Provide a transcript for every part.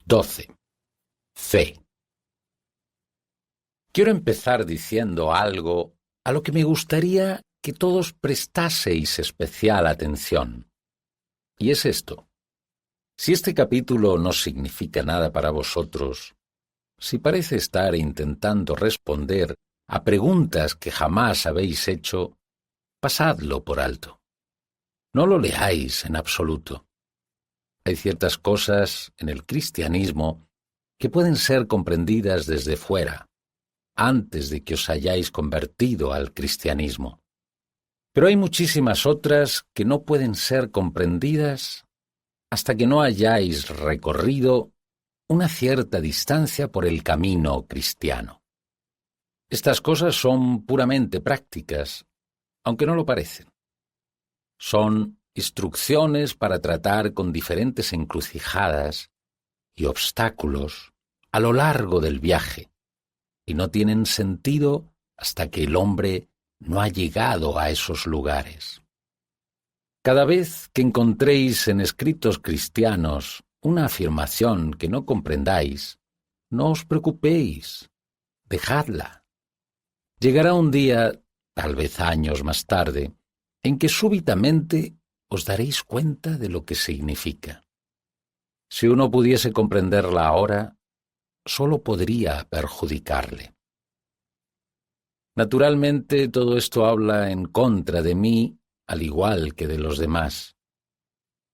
12. Fe. Quiero empezar diciendo algo a lo que me gustaría que todos prestaseis especial atención. Y es esto. Si este capítulo no significa nada para vosotros, si parece estar intentando responder a preguntas que jamás habéis hecho, pasadlo por alto. No lo leáis en absoluto. Hay ciertas cosas en el cristianismo que pueden ser comprendidas desde fuera, antes de que os hayáis convertido al cristianismo. Pero hay muchísimas otras que no pueden ser comprendidas hasta que no hayáis recorrido una cierta distancia por el camino cristiano. Estas cosas son puramente prácticas, aunque no lo parecen. Son instrucciones para tratar con diferentes encrucijadas y obstáculos a lo largo del viaje, y no tienen sentido hasta que el hombre no ha llegado a esos lugares. Cada vez que encontréis en escritos cristianos una afirmación que no comprendáis, no os preocupéis, dejadla. Llegará un día, tal vez años más tarde, en que súbitamente os daréis cuenta de lo que significa. Si uno pudiese comprenderla ahora, solo podría perjudicarle. Naturalmente, todo esto habla en contra de mí, al igual que de los demás.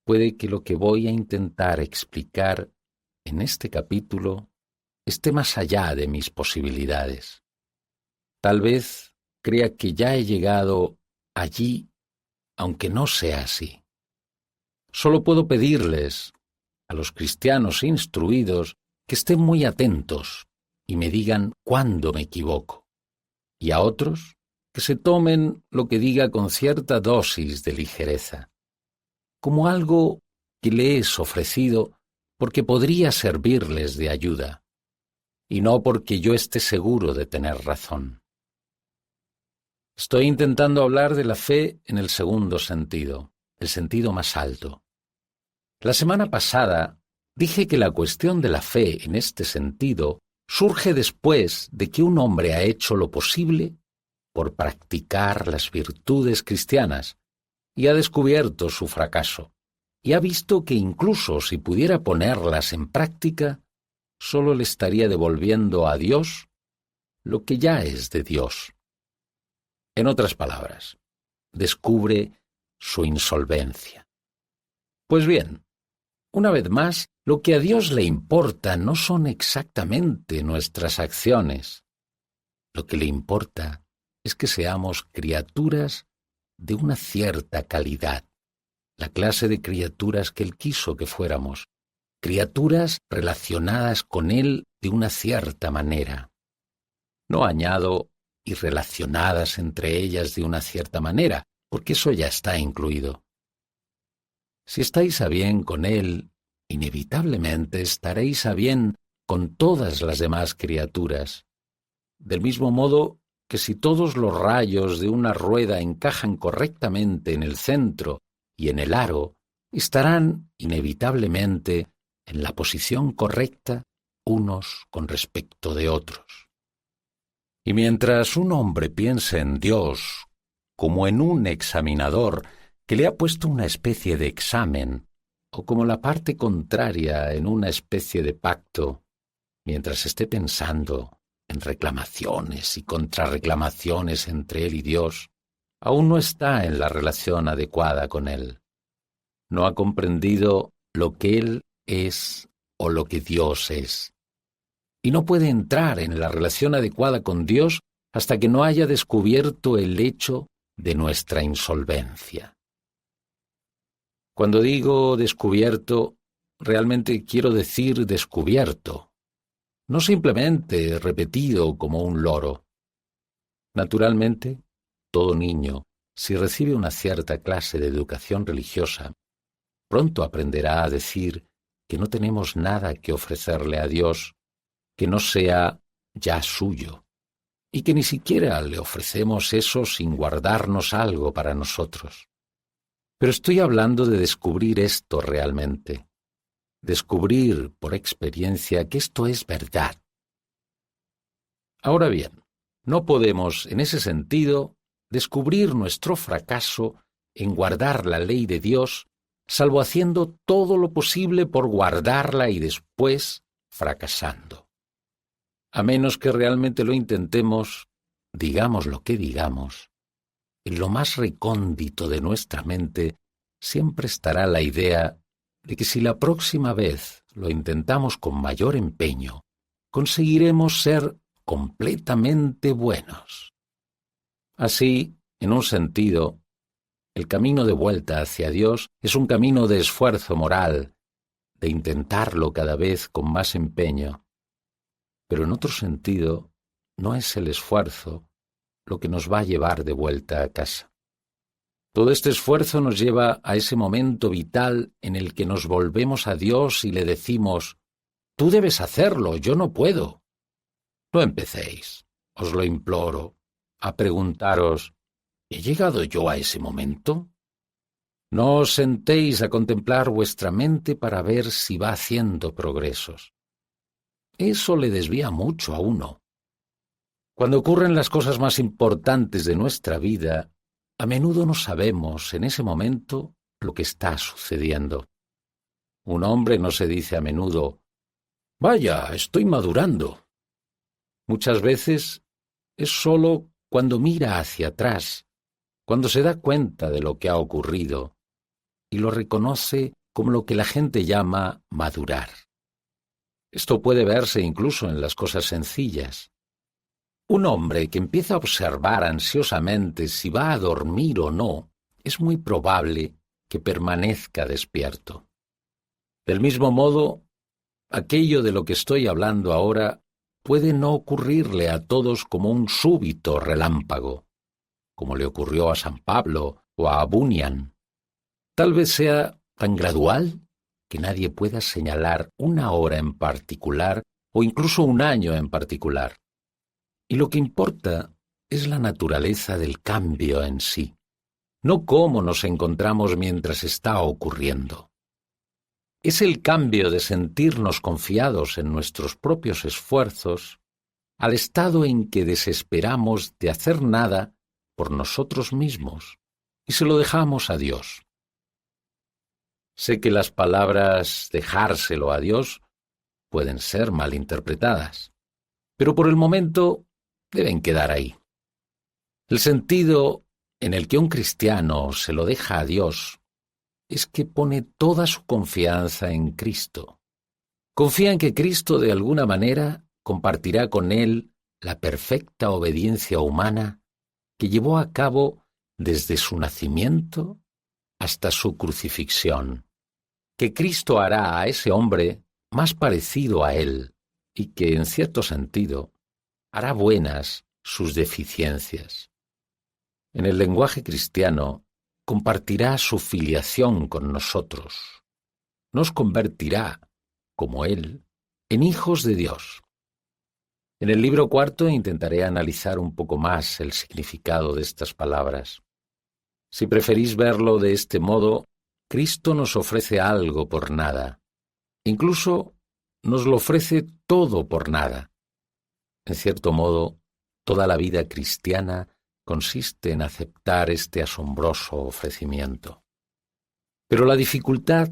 Puede que lo que voy a intentar explicar en este capítulo esté más allá de mis posibilidades. Tal vez crea que ya he llegado allí, aunque no sea así. Solo puedo pedirles a los cristianos instruidos que estén muy atentos y me digan cuándo me equivoco, y a otros que se tomen lo que diga con cierta dosis de ligereza, como algo que les he ofrecido porque podría servirles de ayuda, y no porque yo esté seguro de tener razón. Estoy intentando hablar de la fe en el segundo sentido, el sentido más alto. La semana pasada dije que la cuestión de la fe en este sentido surge después de que un hombre ha hecho lo posible por practicar las virtudes cristianas y ha descubierto su fracaso, y ha visto que incluso si pudiera ponerlas en práctica, solo le estaría devolviendo a Dios lo que ya es de Dios. En otras palabras, descubre su insolvencia. Pues bien, una vez más, lo que a Dios le importa no son exactamente nuestras acciones. Lo que le importa es que seamos criaturas de una cierta calidad, la clase de criaturas que Él quiso que fuéramos, criaturas relacionadas con Él de una cierta manera. No añado y relacionadas entre ellas de una cierta manera, porque eso ya está incluido. Si estáis a bien con Él, inevitablemente estaréis a bien con todas las demás criaturas. Del mismo modo que si todos los rayos de una rueda encajan correctamente en el centro y en el aro, estarán inevitablemente en la posición correcta unos con respecto de otros. Y mientras un hombre piense en Dios como en un examinador que le ha puesto una especie de examen, o como la parte contraria en una especie de pacto, mientras esté pensando en reclamaciones y contrarreclamaciones entre él y Dios, aún no está en la relación adecuada con Él. No ha comprendido lo que Él es o lo que Dios es. Y no puede entrar en la relación adecuada con Dios hasta que no haya descubierto el hecho de nuestra insolvencia. Cuando digo descubierto, realmente quiero decir descubierto, no simplemente repetido como un loro. Naturalmente, todo niño, si recibe una cierta clase de educación religiosa, pronto aprenderá a decir que no tenemos nada que ofrecerle a Dios que no sea ya suyo, y que ni siquiera le ofrecemos eso sin guardarnos algo para nosotros. Pero estoy hablando de descubrir esto realmente. descubrir por experiencia que esto es verdad. Ahora bien, no podemos, en ese sentido, descubrir nuestro fracaso en guardar la ley de Dios, salvo haciendo todo lo posible por guardarla y después fracasando. A menos que realmente lo intentemos, digamos lo que digamos, en lo más recóndito de nuestra mente siempre estará la idea de que si la próxima vez lo intentamos con mayor empeño, conseguiremos ser completamente buenos. Así, en un sentido, el camino de vuelta hacia Dios es un camino de esfuerzo moral, de intentarlo cada vez con más empeño. Pero en otro sentido, no es el esfuerzo lo que nos va a llevar de vuelta a casa. Todo este esfuerzo nos lleva a ese momento vital en el que nos volvemos a Dios y le decimos: «Tú debes hacerlo, yo no puedo». No empecéis, os lo imploro, a preguntaros: ¿he llegado yo a ese momento? No os sentéis a contemplar vuestra mente para ver si va haciendo progresos. Eso le desvía mucho a uno. Cuando ocurren las cosas más importantes de nuestra vida, a menudo no sabemos en ese momento lo que está sucediendo. Un hombre no se dice a menudo: «Vaya, estoy madurando». Muchas veces es sólo cuando mira hacia atrás, cuando se da cuenta de lo que ha ocurrido y lo reconoce como lo que la gente llama madurar. Esto puede verse incluso en las cosas sencillas. Un hombre que empieza a observar ansiosamente si va a dormir o no, es muy probable que permanezca despierto. Del mismo modo, aquello de lo que estoy hablando ahora puede no ocurrirle a todos como un súbito relámpago, como le ocurrió a San Pablo o a Bunyan. Tal vez sea tan gradual que nadie pueda señalar una hora en particular o incluso un año en particular. Y lo que importa es la naturaleza del cambio en sí, no cómo nos encontramos mientras está ocurriendo. Es el cambio de sentirnos confiados en nuestros propios esfuerzos al estado en que desesperamos de hacer nada por nosotros mismos y se lo dejamos a Dios. Sé que las palabras dejárselo a Dios pueden ser malinterpretadas, pero por el momento deben quedar ahí. El sentido en el que un cristiano se lo deja a Dios es que pone toda su confianza en Cristo. Confía en que Cristo de alguna manera compartirá con él la perfecta obediencia humana que llevó a cabo desde su nacimiento hasta su crucifixión, que Cristo hará a ese hombre más parecido a él y que, en cierto sentido, hará buenas sus deficiencias. En el lenguaje cristiano, compartirá su filiación con nosotros. Nos convertirá, como Él, en hijos de Dios. En el libro cuarto intentaré analizar un poco más el significado de estas palabras. Si preferís verlo de este modo, Cristo nos ofrece algo por nada. Incluso nos lo ofrece todo por nada. En cierto modo, toda la vida cristiana consiste en aceptar este asombroso ofrecimiento. Pero la dificultad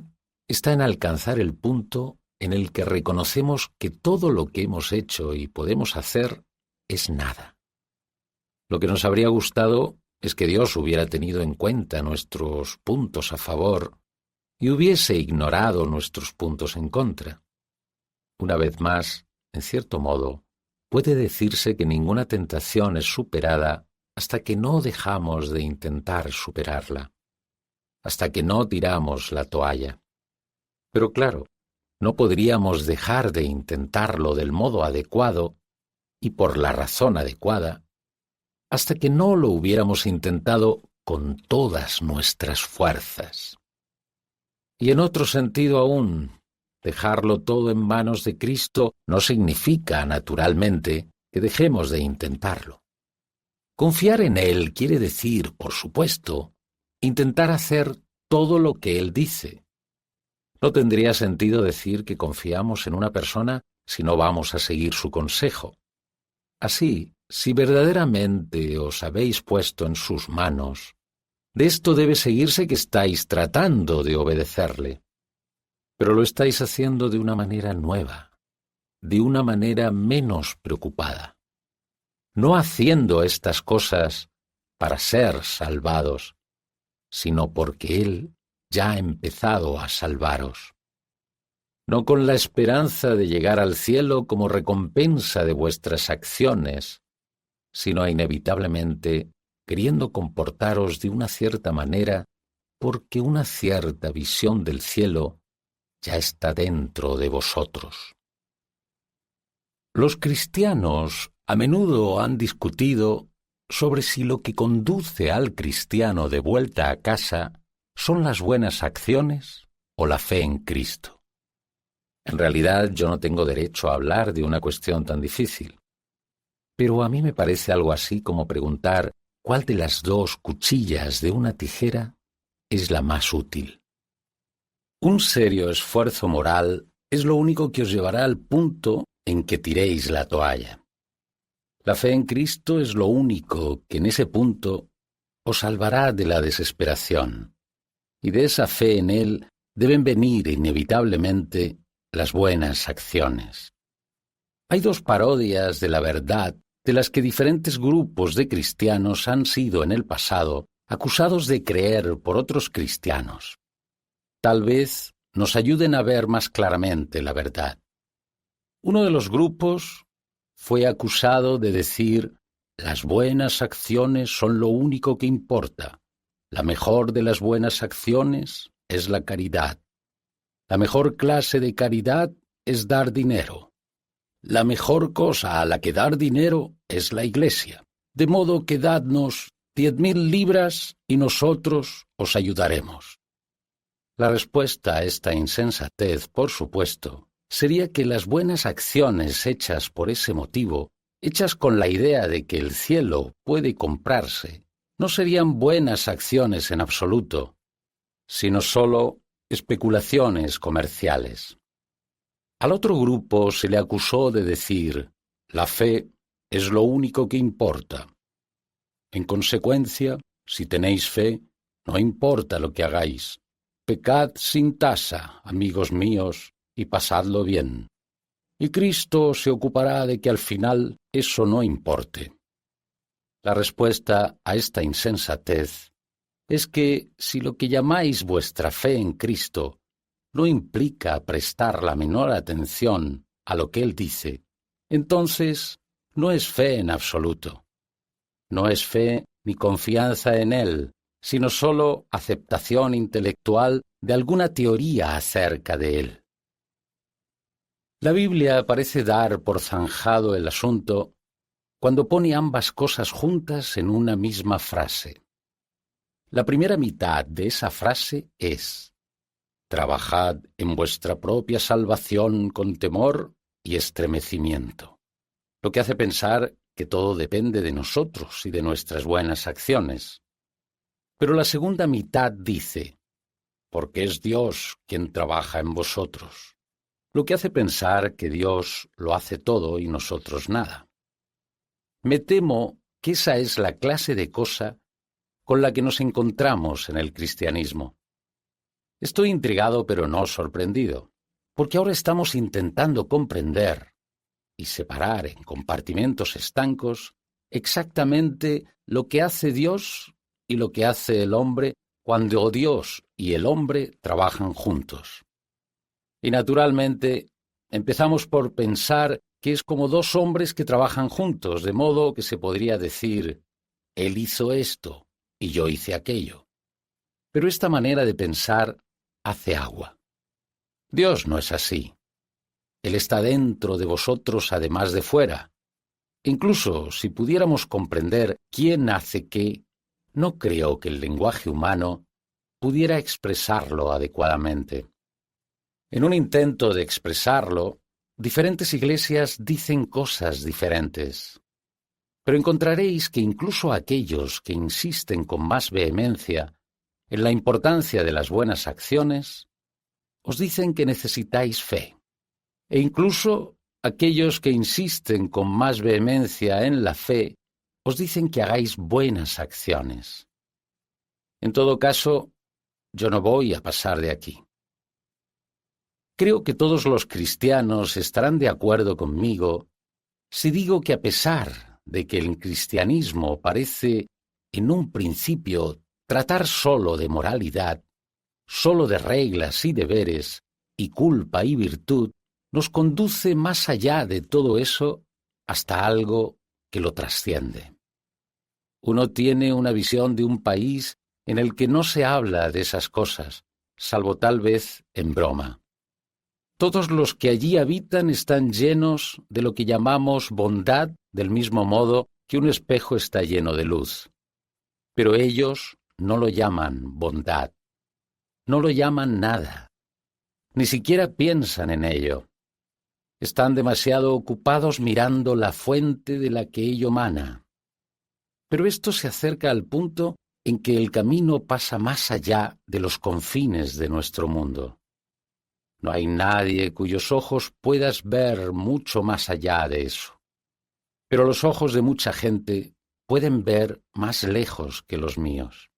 está en alcanzar el punto en el que reconocemos que todo lo que hemos hecho y podemos hacer es nada. Lo que nos habría gustado es que Dios hubiera tenido en cuenta nuestros puntos a favor y hubiese ignorado nuestros puntos en contra. Una vez más, en cierto modo, puede decirse que ninguna tentación es superada hasta que no dejamos de intentar superarla, hasta que no tiramos la toalla. Pero claro, no podríamos dejar de intentarlo del modo adecuado y por la razón adecuada hasta que no lo hubiéramos intentado con todas nuestras fuerzas. Y en otro sentido aún, dejarlo todo en manos de Cristo no significa, naturalmente, que dejemos de intentarlo. Confiar en Él quiere decir, por supuesto, intentar hacer todo lo que Él dice. No tendría sentido decir que confiamos en una persona si no vamos a seguir su consejo. Así, si verdaderamente os habéis puesto en sus manos, de esto debe seguirse que estáis tratando de obedecerle. Pero lo estáis haciendo de una manera nueva, de una manera menos preocupada. No haciendo estas cosas para ser salvados, sino porque Él ya ha empezado a salvaros. No con la esperanza de llegar al cielo como recompensa de vuestras acciones, sino inevitablemente queriendo comportaros de una cierta manera porque una cierta visión del cielo ya está dentro de vosotros. Los cristianos a menudo han discutido sobre si lo que conduce al cristiano de vuelta a casa son las buenas acciones o la fe en Cristo. En realidad yo no tengo derecho a hablar de una cuestión tan difícil, pero a mí me parece algo así como preguntar cuál de las dos cuchillas de una tijera es la más útil. Un serio esfuerzo moral es lo único que os llevará al punto en que tiréis la toalla. La fe en Cristo es lo único que en ese punto os salvará de la desesperación, y de esa fe en Él deben venir inevitablemente las buenas acciones. Hay dos parodias de la verdad de las que diferentes grupos de cristianos han sido en el pasado acusados de creer por otros cristianos. Tal vez nos ayuden a ver más claramente la verdad. Uno de los grupos fue acusado de decir: las buenas acciones son lo único que importa. La mejor de las buenas acciones es la caridad. La mejor clase de caridad es dar dinero. La mejor cosa a la que dar dinero es la Iglesia. De modo que dadnos 10.000 libras y nosotros os ayudaremos. La respuesta a esta insensatez, por supuesto, sería que las buenas acciones hechas por ese motivo, hechas con la idea de que el cielo puede comprarse, no serían buenas acciones en absoluto, sino sólo especulaciones comerciales. Al otro grupo se le acusó de decir: la fe es lo único que importa. En consecuencia, si tenéis fe, no importa lo que hagáis. Pecad sin tasa, amigos míos, y pasadlo bien. Y Cristo se ocupará de que al final eso no importe. La respuesta a esta insensatez es que si lo que llamáis vuestra fe en Cristo no implica prestar la menor atención a lo que Él dice, entonces no es fe en absoluto. No es fe ni confianza en Él, sino sólo aceptación intelectual de alguna teoría acerca de Él. La Biblia parece dar por zanjado el asunto cuando pone ambas cosas juntas en una misma frase. La primera mitad de esa frase es: trabajad en vuestra propia salvación con temor y estremecimiento, lo que hace pensar que todo depende de nosotros y de nuestras buenas acciones. Pero la segunda mitad dice: porque es Dios quien trabaja en vosotros, lo que hace pensar que Dios lo hace todo y nosotros nada. Me temo que esa es la clase de cosa con la que nos encontramos en el cristianismo. Estoy intrigado pero no sorprendido, porque ahora estamos intentando comprender y separar en compartimentos estancos exactamente lo que hace Dios y lo que hace el hombre cuando Dios y el hombre trabajan juntos. Y naturalmente empezamos por pensar que es como dos hombres que trabajan juntos, de modo que se podría decir: él hizo esto y yo hice aquello. Pero esta manera de pensar hace agua. Dios no es así. Él está dentro de vosotros además de fuera. Incluso si pudiéramos comprender quién hace qué, no creo que el lenguaje humano pudiera expresarlo adecuadamente. En un intento de expresarlo, diferentes iglesias dicen cosas diferentes. Pero encontraréis que incluso aquellos que insisten con más vehemencia en la importancia de las buenas acciones, os dicen que necesitáis fe. E incluso aquellos que insisten con más vehemencia en la fe, os dicen que hagáis buenas acciones. En todo caso, yo no voy a pasar de aquí. Creo que todos los cristianos estarán de acuerdo conmigo si digo que a pesar de que el cristianismo parece en un principio tratar solo de moralidad, solo de reglas y deberes, y culpa y virtud, nos conduce más allá de todo eso hasta algo que lo trasciende. Uno tiene una visión de un país en el que no se habla de esas cosas, salvo tal vez en broma. Todos los que allí habitan están llenos de lo que llamamos bondad, del mismo modo que un espejo está lleno de luz. Pero ellos no lo llaman bondad, no lo llaman nada, ni siquiera piensan en ello. Están demasiado ocupados mirando la fuente de la que ello mana. Pero esto se acerca al punto en que el camino pasa más allá de los confines de nuestro mundo. No hay nadie cuyos ojos puedas ver mucho más allá de eso. Pero los ojos de mucha gente pueden ver más lejos que los míos.